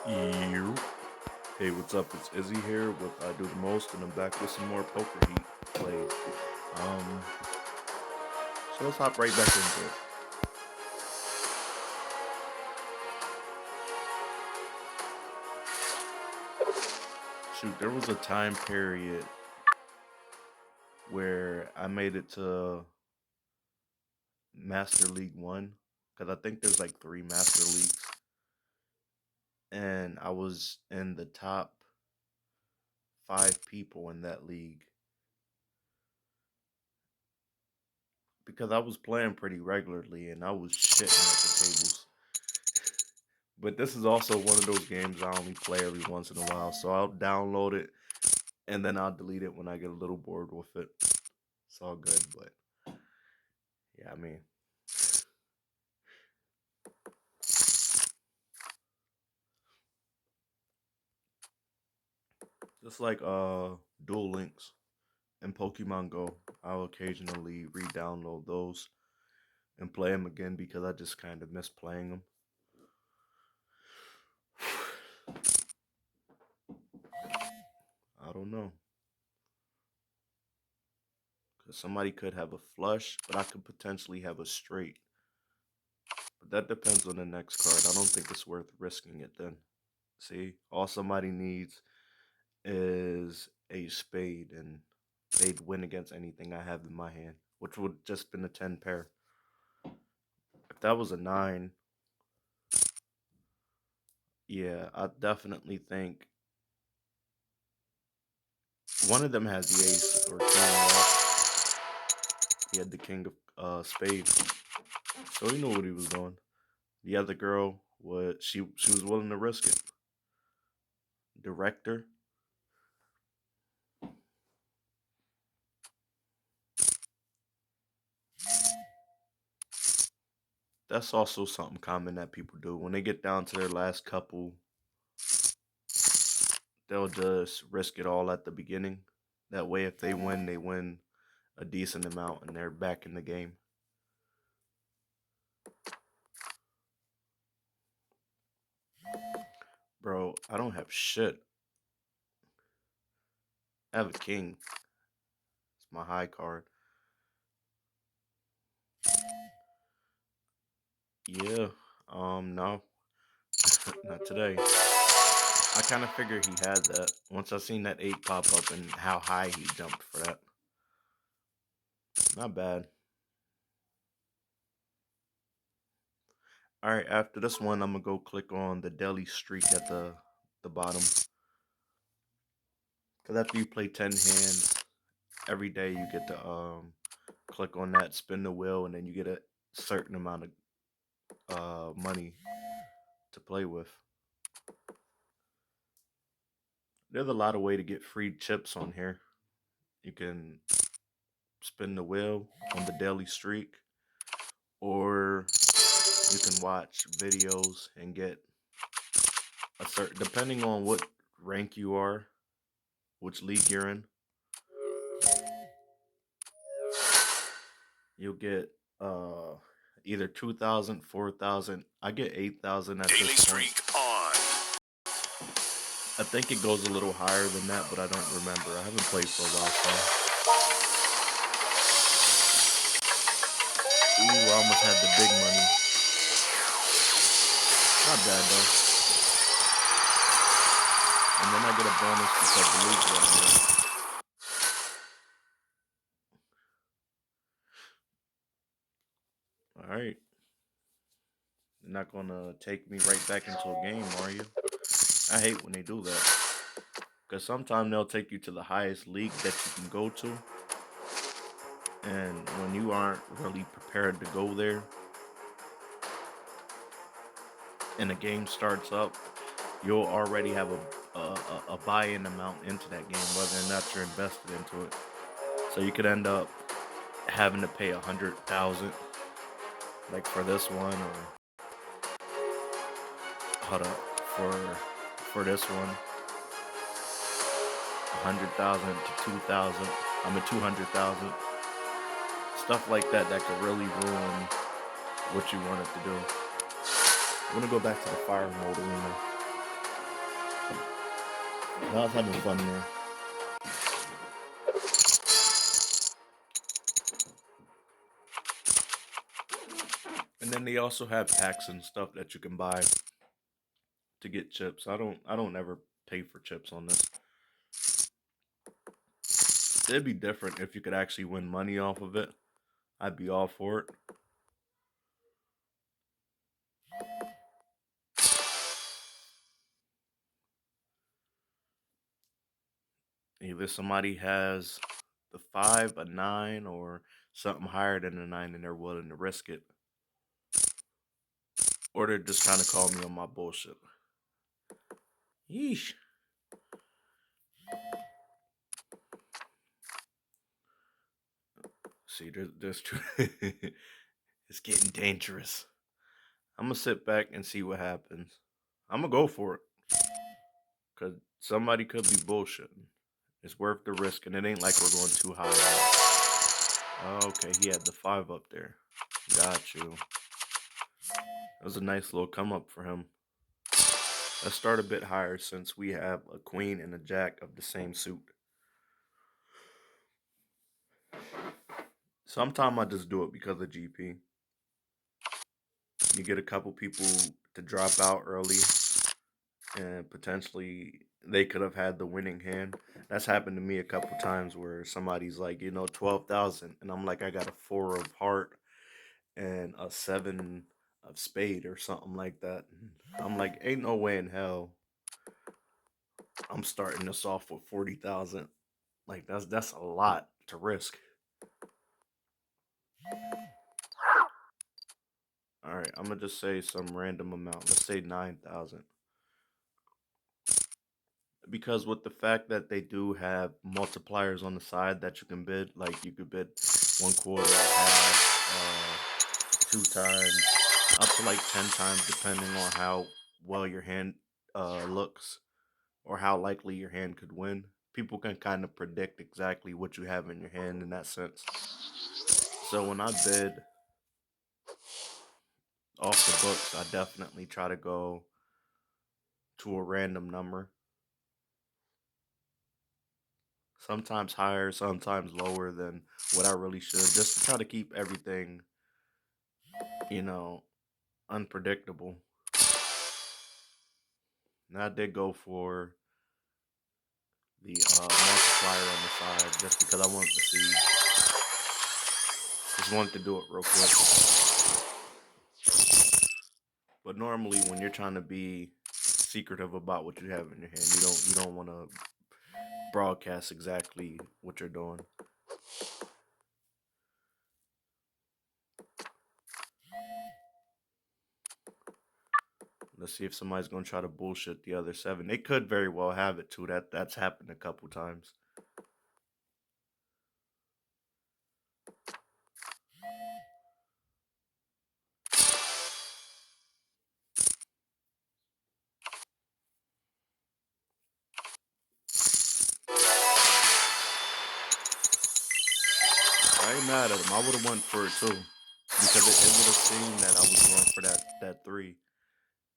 You. Hey, what's up? It's Izzy here with I Do the Most, and I'm back with some more Poker Heat plays. Um, so let's hop right back into it. Shoot, there was a time period where I made it to Master League One, because I think there's like three Master Leagues, and I was in the top five people in that league because I was playing pretty regularly and I was shitting at the tables. But this is also one of those games I only play every once in a while, so I'll download it and then I'll delete it when I get a little bored with it. It's all good, but yeah, I mean, just like Duel Links and Pokemon Go, I'll occasionally re-download those and play them again because I just kind of miss playing them. I don't know, because somebody could have a flush, but I could potentially have a straight. But that depends on the next card. I don't think it's worth risking it then. See, all somebody needs is a spade, and they'd win against anything I have in my hand, which would just been a 10 pair. If that was a 9, yeah, I definitely think one of them has the ace or king, right? He had the king of spades, so he knew what he was doing. The other girl was she was willing to risk it. Director, that's also something common that people do when they get down to their last couple. They'll just risk it all at the beginning. That way, if they win a decent amount and they're back in the game. Bro, I don't have shit. I have a king. It's my high card. Yeah. No. Not today. I kind of figured he had that. Once I seen that 8 pop up and how high he jumped for that. Not bad. Alright, after this one, I'm gonna go click on the daily streak at the bottom. Cause after you play 10 hands, every day you get to click on that, spin the wheel, and then you get a certain amount of money to play with. There's a lot of way to get free chips on here. You can spin the wheel on the daily streak, or you can watch videos and get a certain, depending on what rank you are, which league you're in, you'll get either 2,000, 4,000. I get 8,000 at Daily this point. streak on. I think it goes a little higher than that, but I don't remember. I haven't played for a while, so. Ooh, I almost had the big money. Not bad though. And then I get a bonus because the league's running. All right. You're not gonna take me right back into a game, are you? I hate when they do that. Because sometimes they'll take you to the highest league that you can go to. And when you aren't really prepared to go there and the game starts up, you'll already have a buy-in amount into that game, whether or not you're invested into it. So you could end up having to pay 100,000, like for this one, or hold up for this one, 100,000 to 2,000. I'm at 200,000. Stuff like that that could really ruin what you wanted to do. I'm gonna go back to the fire mode arena. I was having fun there. And then they also have packs and stuff that you can buy to get chips. I don't ever pay for chips on this. It'd be different if you could actually win money off of it. I'd be all for it. Either somebody has the 5, a 9, or something higher than a 9 and they're willing to risk it. Or they're just trying to call me on my bullshit. Yeesh. See, there's too. It's getting dangerous. I'm gonna sit back and see what happens. I'm gonna go for it. Cause somebody could be bullshitting. It's worth the risk, and it ain't like we're going too high up. Okay, he had the 5 up there. Got you. That was a nice little come up for him. Let's start a bit higher since we have a queen and a jack of the same suit. Sometimes I just do it because of GP. You get a couple people to drop out early, and potentially they could have had the winning hand. That's happened to me a couple times where somebody's like, 12,000, and I'm like, I got a 4 of heart and a 7 of spade or something like that. I'm like, ain't no way in hell I'm starting this off with 40,000. Like that's a lot to risk. All right, I'm gonna just say some random amount. Let's say 9,000. Because with the fact that they do have multipliers on the side that you can bid, like you could bid 1/4, half, 2 times, up to like 10 times, depending on how well your hand looks or how likely your hand could win. People can kind of predict exactly what you have in your hand in that sense. So when I bid off the books, I definitely try to go to a random number. Sometimes higher, sometimes lower than what I really should, just to try to keep everything, you know, unpredictable. And I did go for the multiplier on the side just because I wanted to see, just wanted to do it real quick. But normally, when you're trying to be secretive about what you have in your hand, you don't want to broadcast exactly what you're doing. Let's see if somebody's gonna try to bullshit the other 7. They could very well have it too. That's happened a couple times. I ain't mad at him. I would have went for it too, because it would have seemed that I was going for that 3,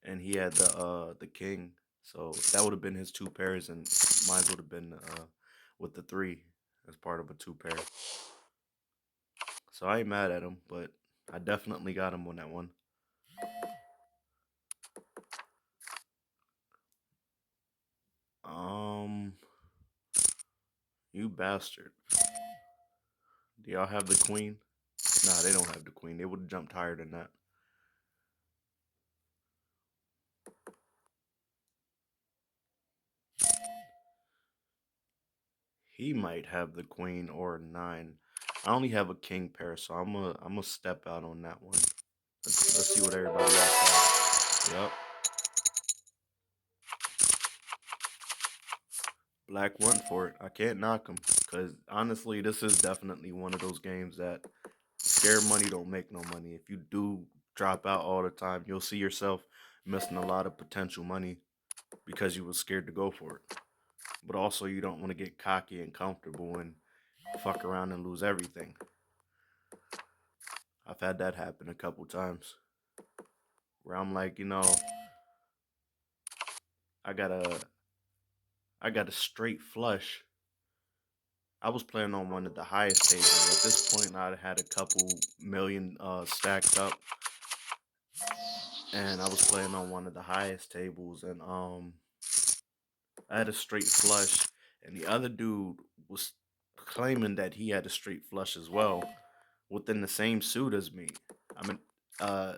and he had the king, so that would have been his 2 pairs, and mine would have been with the 3 as part of a 2 pair. So I ain't mad at him, but I definitely got him on that one. Um, you bastard. Do y'all have the queen? Nah, they don't have the queen. They would have jumped higher than that. He might have the queen or a 9. I only have a king pair, so I'm gonna step out on that one. Let's see what everybody else has. Yep. Black went for it. I can't knock him, because honestly, this is definitely one of those games that scared money don't make no money. If you do drop out all the time, you'll see yourself missing a lot of potential money because you were scared to go for it. But also, you don't want to get cocky and comfortable and fuck around and lose everything. I've had that happen a couple times where I'm like, I gotta I got a straight flush. I was playing on one of the highest tables. At this point, I had a couple million stacked up, and I was playing on one of the highest tables, and I had a straight flush, and the other dude was claiming that he had a straight flush as well within the same suit as me. I mean, uh,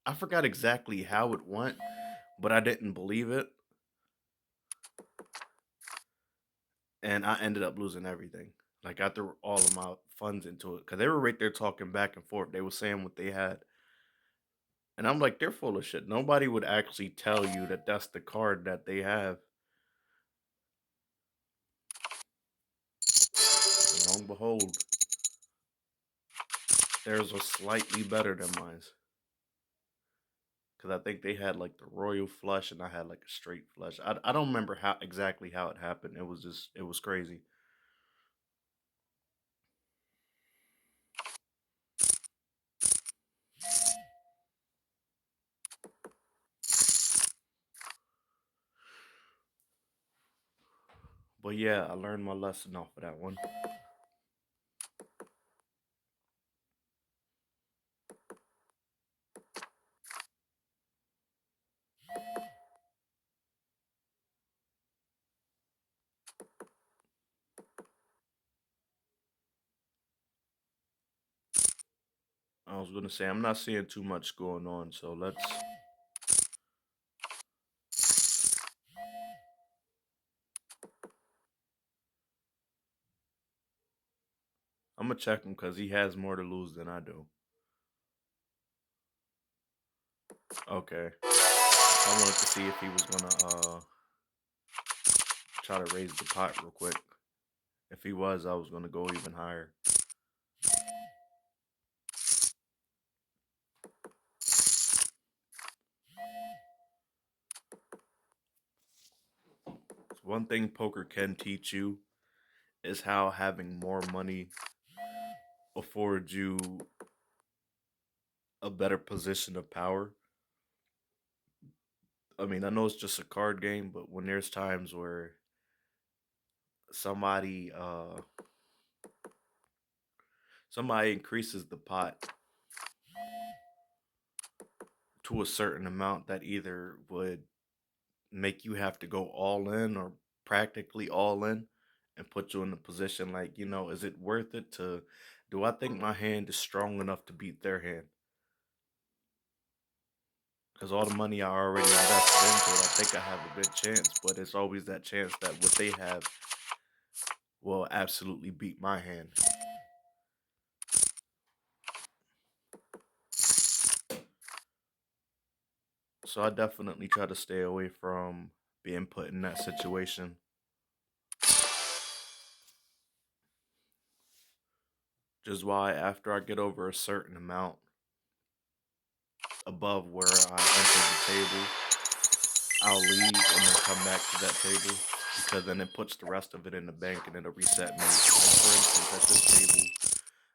I forgot exactly how it went, but I didn't believe it, and I ended up losing everything. Like I threw all of my funds into it because they were right there talking back and forth. They were saying what they had, and I'm like, they're full of shit. Nobody would actually tell you that that's the card that they have. And lo and behold, theirs was slightly better than mine. Because I think they had like the royal flush and I had like a straight flush. I don't remember how exactly how it happened. It was just it was crazy. But yeah, I learned my lesson off of that one. I was gonna say I'm not seeing too much going on, so I'm gonna check him because he has more to lose than I do. Okay, I wanted to see if he was gonna try to raise the pot real quick. If he was, I was gonna go even higher. So one thing poker can teach you is how having more money affords you a better position of power. I mean, I know it's just a card game, but when there's times where somebody somebody increases the pot to a certain amount that either would make you have to go all in or practically all in and put you in a position like, is it worth it to do I think my hand is strong enough to beat their hand? Because all the money I already invested into it, I think I have a good chance, but it's always that chance that what they have will absolutely beat my hand. So I definitely try to stay away from being put in that situation. Just why after I get over a certain amount above where I entered the table, I'll leave and then come back to that table because then it puts the rest of it in the bank and it'll reset me. Like for instance, at this table,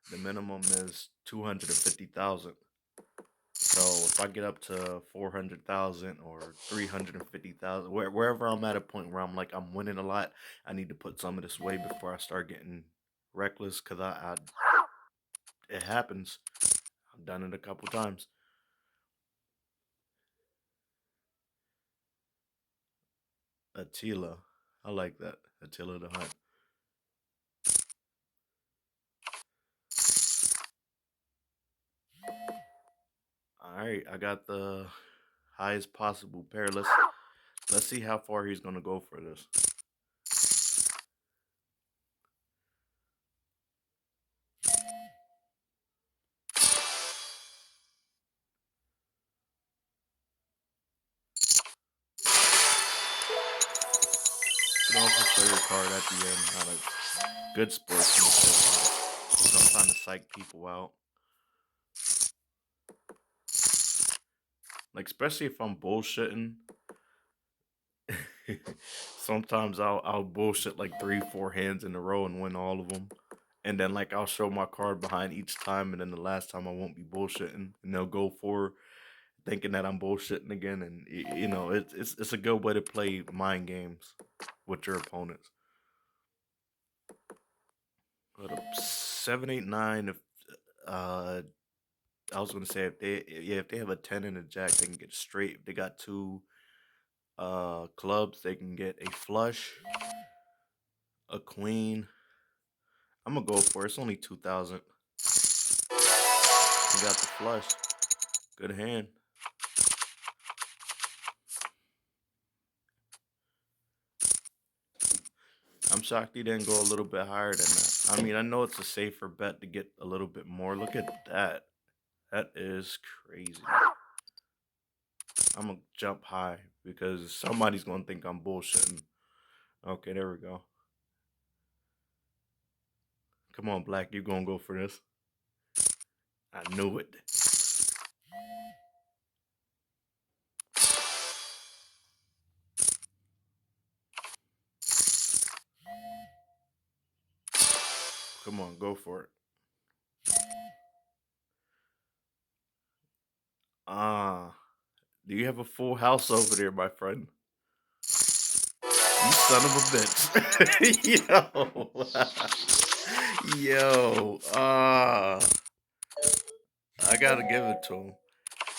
the minimum is 250,000. So if I get up to 400,000 or 350,000, wherever I'm at a point where I'm like I'm winning a lot, I need to put some of this away before I start getting reckless because I it happens. I've done it a couple times. Attila, I like that. Attila the Hunt. All right, I got the highest possible pair. Let's see how far he's gonna go for this. You can also show your card at the end. Not a good sportsmanship. I'm trying to psych people out. Like especially if I'm bullshitting. Sometimes I'll bullshit like 3, 4 hands in a row and win all of them. And then like I'll show my card behind each time, and then the last time I won't be bullshitting, and they'll go for thinking that I'm bullshitting again, and it's a good way to play mind games. with your opponents. But 7, 8, 9. If uh, I was gonna say if they have a 10 and a jack, they can get straight. If they got two clubs, they can get a flush, a queen. I'm gonna go for it. It's only 2,000. You got the flush. Good hand. I'm shocked he didn't go a little bit higher than that. I mean, I know it's a safer bet to get a little bit more. Look at that. That is crazy. I'm gonna jump high because somebody's gonna think I'm bullshitting. Okay, there we go. Come on, Black, you gonna go for this? I knew it. Come on, go for it. Ah, do you have a full house over there, my friend? You son of a bitch. Yo. Yo. I gotta give it to him.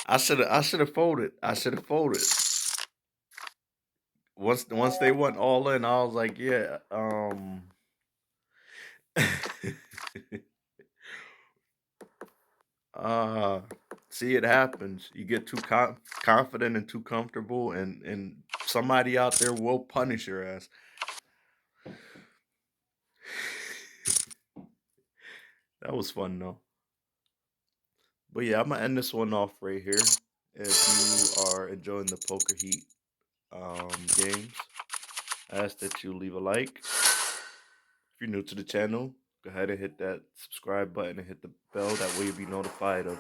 I should have folded. I should have folded. Once they went all in, I was like, yeah, uh see, it happens. You get too confident and too comfortable, and somebody out there will punish your ass. That was fun though. But yeah, I'm gonna end this one off right here. If you are enjoying the Poker Heat games, I ask that you leave a like. If you're new to the channel, go ahead and hit that subscribe button and hit the bell. That way you'll be notified of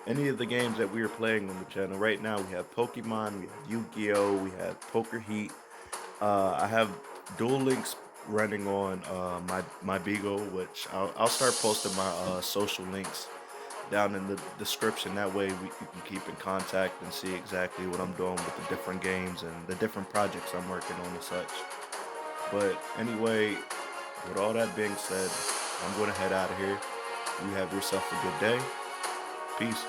any of the games that we are playing on the channel. Right now we have Pokemon, we have Yu-Gi-Oh, we have Poker Heat. I have Duel Links running on my Beagle, which I'll start posting my social links down in the description. That way you can keep in contact and see exactly what I'm doing with the different games and the different projects I'm working on and such. But anyway, with all that being said, I'm going to head out of here. You have yourself a good day. Peace.